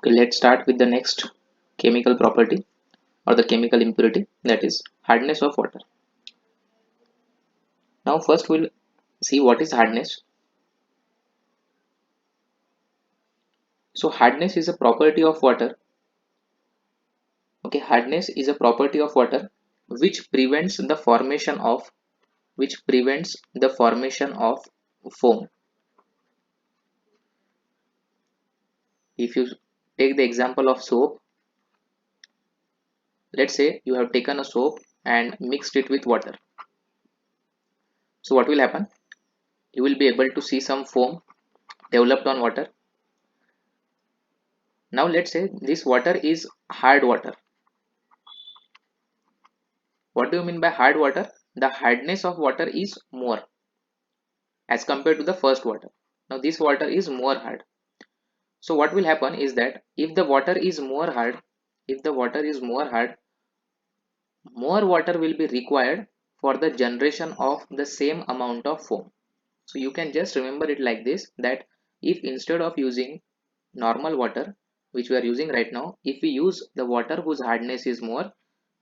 Okay, let's start with the next chemical property or the chemical impurity, that is hardness of water. Now first we'll see what is hardness. So hardness is a property of water. Okay, hardness is a property of water which prevents the formation of foam. If you take the example of soap, let's say you have taken a soap and mixed it with water. So what will happen? You will be able to see some foam developed on water. Now let's say this water is hard water. What do you mean by hard water? The hardness of water is more as compared to the first water. Now this water is more hard. So what will happen is that if the water is more hard, more water will be required for the generation of the same amount of foam. So you can just remember it like this, that if instead of using normal water which we are using right now, if we use the water whose hardness is more,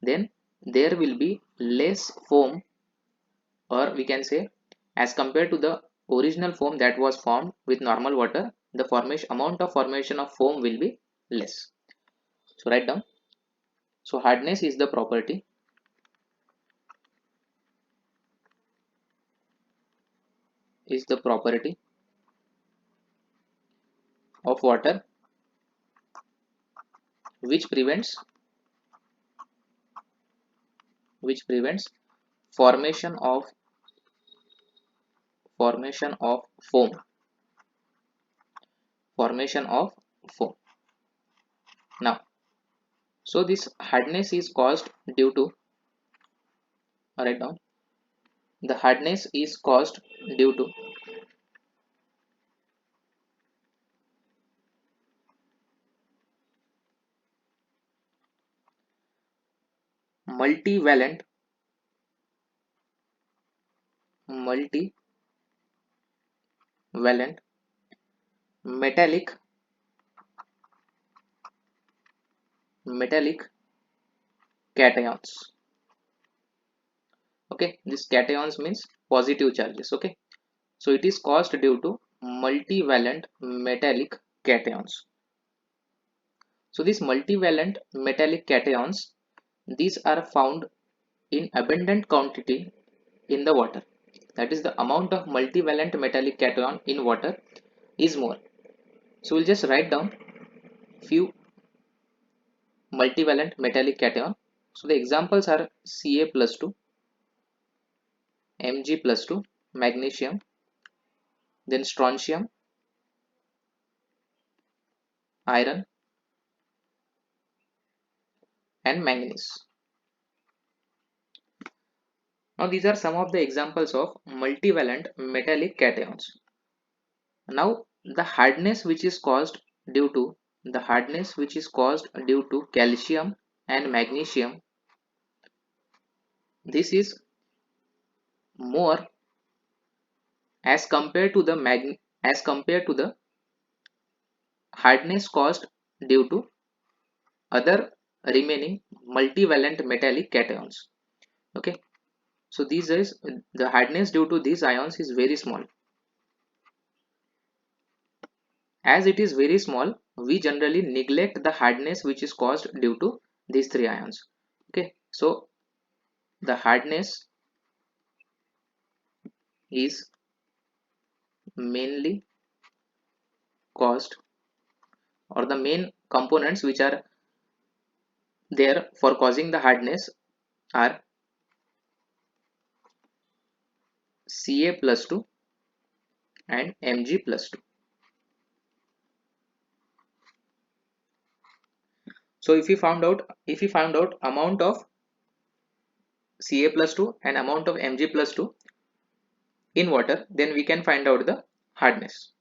then there will be less foam, or we can say as compared to the original foam that was formed with normal water, the amount of formation of foam will be less. So write down. So hardness is the property of water which prevents formation of foam. Now, so this hardness is caused due to, write down, the hardness is caused due to multivalent metallic cations. Okay, this cations means positive charges. Okay, so it is caused due to multivalent metallic cations. So these multivalent metallic cations, these are found in abundant quantity in the water. That is, the amount of multivalent metallic cation in water is more. So we'll just write down few multivalent metallic cation. So the examples are Ca plus 2, Mg plus 2, magnesium, then strontium, iron, and manganese. Now these are some of the examples of multivalent metallic cations. Now the hardness which is caused due to calcium and magnesium, this is more as compared to the hardness caused due to other remaining multivalent metallic cations. Okay, so this is the hardness due to these ions is very small. As it is very small, we generally neglect the hardness which is caused due to these three ions. Okay, so the hardness is mainly caused, or the main components which are there for causing the hardness are Ca plus 2 and Mg plus 2. So if we found out amount of Ca plus 2 and amount of Mg plus 2 in water, then we can find out the hardness.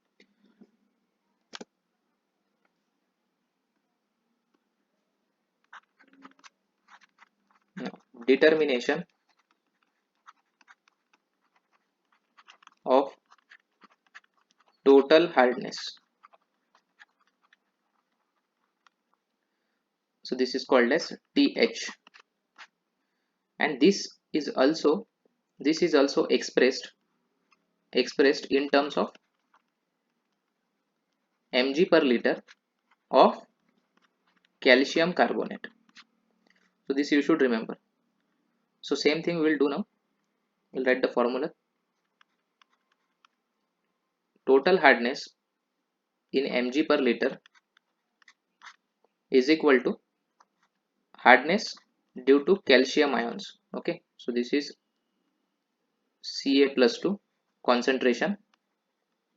Now, determination of total hardness. So this is called as TH, and this is also expressed in terms of mg per liter of calcium carbonate. So this you should remember. So same thing we will do now. We'll write the formula. Total hardness in mg per liter is equal to hardness due to calcium ions. Okay, so this is Ca plus 2 concentration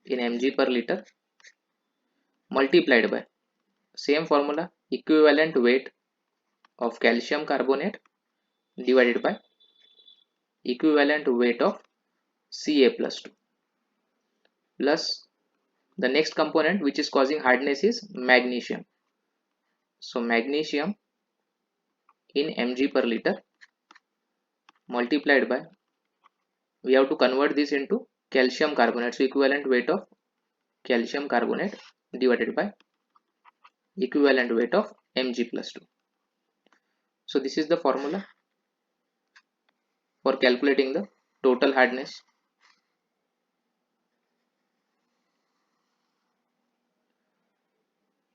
in mg per liter multiplied by same formula, equivalent weight of calcium carbonate divided by equivalent weight of Ca plus 2 plus the next component which is causing hardness is magnesium. So magnesium in mg per liter multiplied by, we have to convert this into calcium carbonate, so equivalent weight of calcium carbonate divided by equivalent weight of mg plus 2. So this is the formula for calculating the total hardness.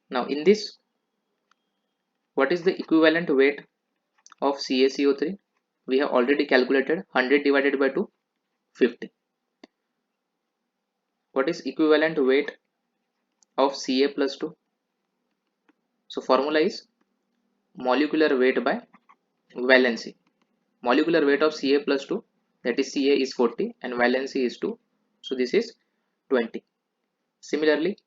Now in this, what is the equivalent weight of CaCO3? We have already calculated 100 divided by 2, 50. What is equivalent weight of Ca plus 2? So formula is molecular weight by valency. Molecular weight of Ca plus 2, that is Ca is 40 and valency is 2. So this is 20. Similarly,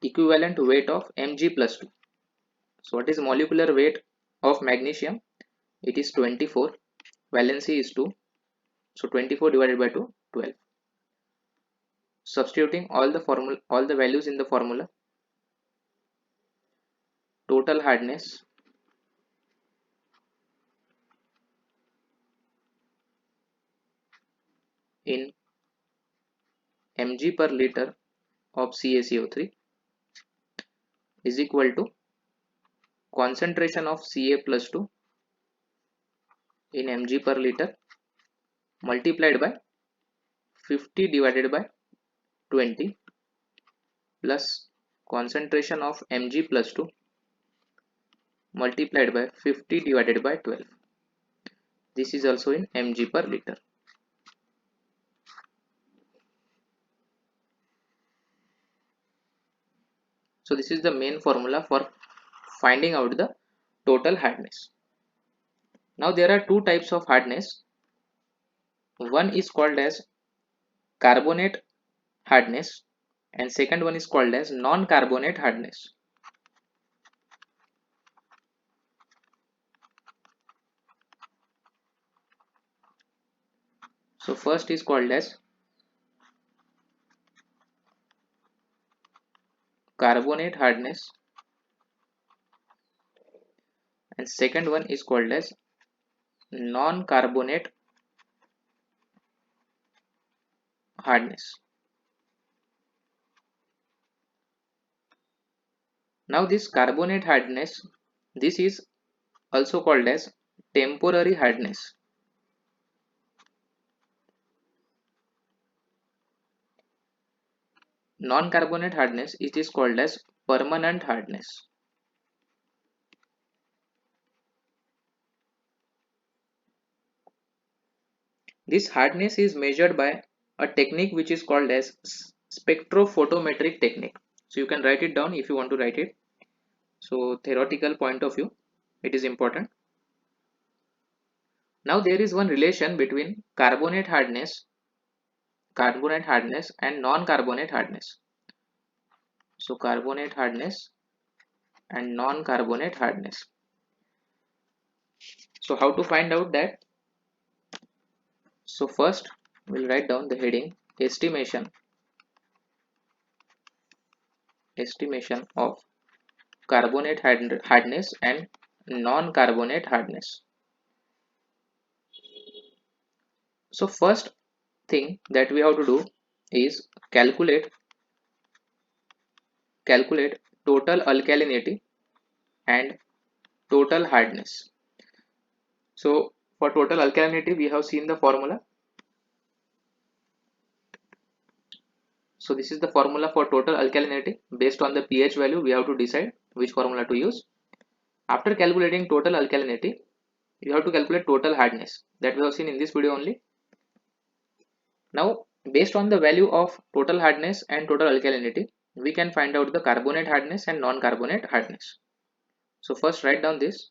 equivalent weight of Mg plus 2. So what is molecular weight of magnesium? It is 24. Valency is 2. So 24 divided by 2, 12. Substituting all the values in the formula, total hardness in mg per liter of CaCO3 is equal to concentration of Ca plus 2 in mg per liter multiplied by 50 divided by 20 plus concentration of mg plus 2 multiplied by 50 divided by 12. This is also in mg per liter. So this is the main formula for finding out the total hardness. Now there are two types of hardness. One is called as carbonate hardness and second one is called as non-carbonate hardness. So first is called as carbonate hardness and second one is called as non-carbonate hardness. Now this carbonate hardness, this is also called as temporary hardness. Non-carbonate hardness, it is called as permanent hardness. This hardness is measured by a technique which is called as spectrophotometric technique. So you can write it down if you want to write it. So theoretical point of view, it is important. Now there is one relation between carbonate hardness and non-carbonate hardness. So carbonate hardness and non-carbonate hardness. So how to find out that? So first we'll write down the heading estimation of carbonate hardness and non-carbonate hardness. So first thing that we have to do is calculate total alkalinity and total hardness. So for total alkalinity, we have seen the formula. So this is the formula for total alkalinity. Based on the pH value, we have to decide which formula to use. After calculating total alkalinity, you have to calculate total hardness, that we have seen in this video only. Now, based on the value of total hardness and total alkalinity, we can find out the carbonate hardness and non-carbonate hardness. So first write down this.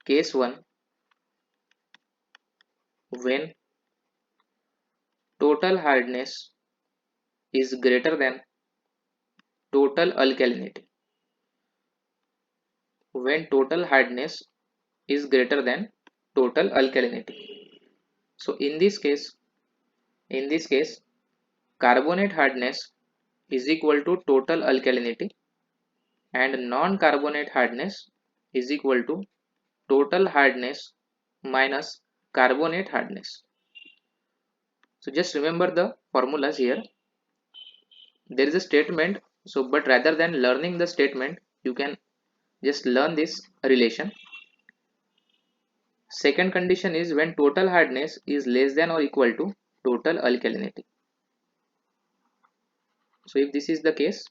Case 1, when total hardness is greater than total alkalinity. When total hardness is greater than total alkalinity. So in this case, carbonate hardness is equal to total alkalinity and non-carbonate hardness is equal to total hardness minus carbonate hardness. So just remember the formulas here. There is a statement, so but rather than learning the statement, you can just learn this relation. Second condition is when total hardness is less than or equal to total alkalinity. So if this is the case,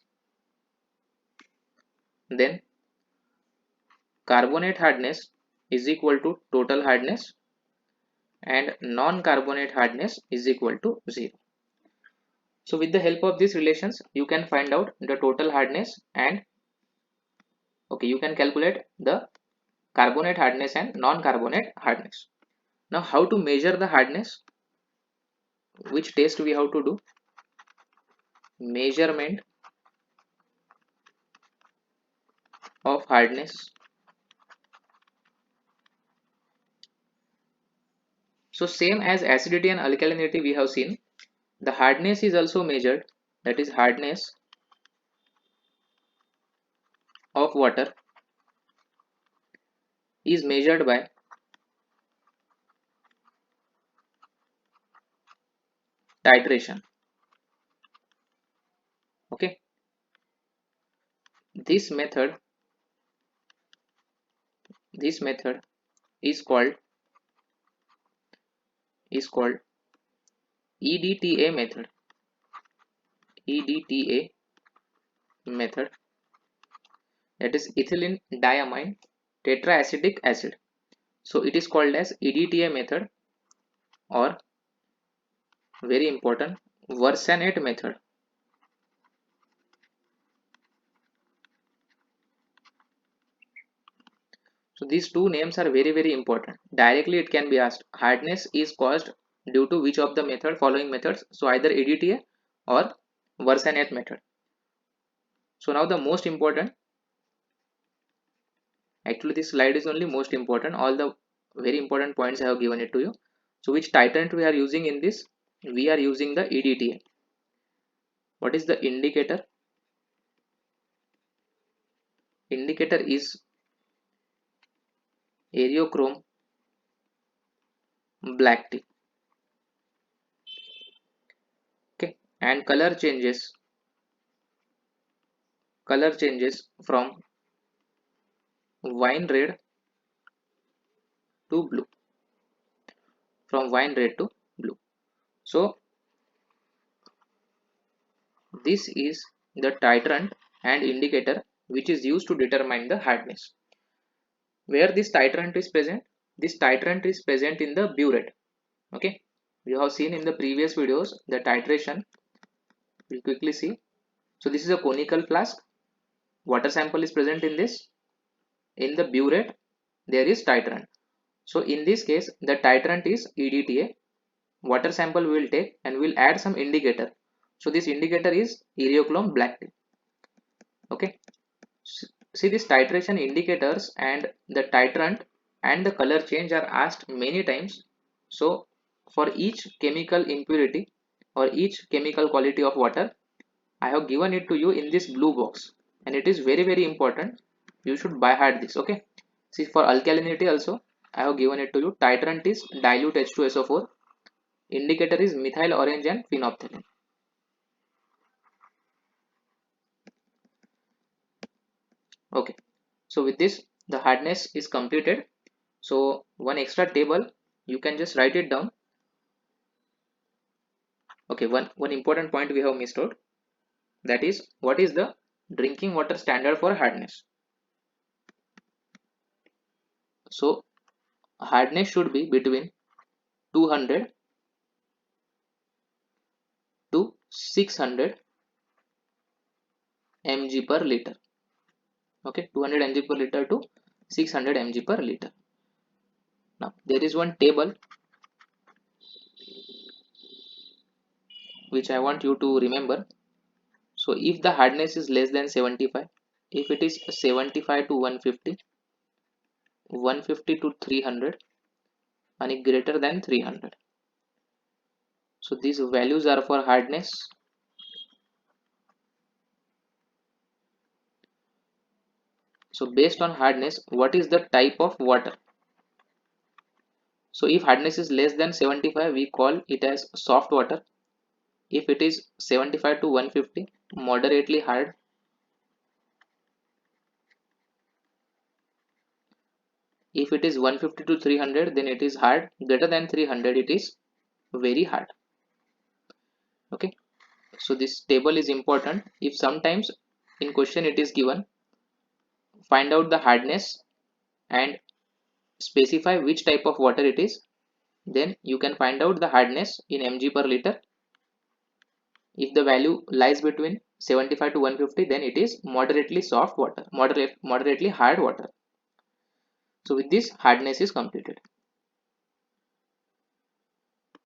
then carbonate hardness is equal to total hardness and non-carbonate hardness is equal to 0. So with the help of these relations, you can find out the total hardness and you can calculate the carbonate hardness and non-carbonate hardness. Now how to measure the hardness? Which test we have to do? Measurement of hardness. So same as acidity and alkalinity we have seen, the hardness is also measured, that is hardness of water is measured by titration. Okay, this method is called EDTA method. EDTA method, that is ethylene diamine tetraacetic acid. So it is called as EDTA method, or very important, Versanate method. So these two names are very important. Directly it can be asked, hardness is caused due to which of the following methods? So either EDTA or Versanate method. So now the most important, actually this slide is only most important, all the very important points I have given it to you. So which titrant we are using in this? We are using the EDTA. What is the indicator? Indicator is areochrome black tea. Okay, and color changes from wine red to blue. So this is the titrant and indicator which is used to determine the hardness. Where this titrant is present? This titrant is present in the burette. Okay, we have seen in the previous videos the titration. We'll quickly see. So this is a conical flask. Water sample is present in this. In the burette, there is titrant. So in this case, the titrant is EDTA. Water sample we will take and we will add some indicator. So this indicator is areochrome black tea. Okay. See, this titration indicators and the titrant and the color change are asked many times. So for each chemical impurity or each chemical quality of water, I have given it to you in this blue box, and it is very important. You should by heart this. Okay. See, for alkalinity also I have given it to you. Titrant is dilute H2SO4. Indicator is methyl orange and phenolphthalein. Okay, so with this the hardness is completed. So one extra table, you can just write it down. Okay, one important point we have missed out, that is what is the drinking water standard for hardness. So hardness should be between 200 to 600 mg per liter. Okay, 200 mg per liter to 600 mg per liter. Now there is one table which I want you to remember. So if the hardness is less than 75, if it is 75 to 150, 150 to 300, and greater than 300. So these values are for hardness. So based on hardness, what is the type of water? So if hardness is less than 75, we call it as soft water. If it is 75 to 150, moderately hard. If it is 150 to 300, then it is hard. Greater than 300, it is very hard. Okay, so this table is important. If sometimes in question it is given, find out the hardness and specify which type of water it is, then you can find out the hardness in mg per liter. If the value lies between 75 to 150, then it is moderately soft water, moderately hard water. So with this, hardness is completed.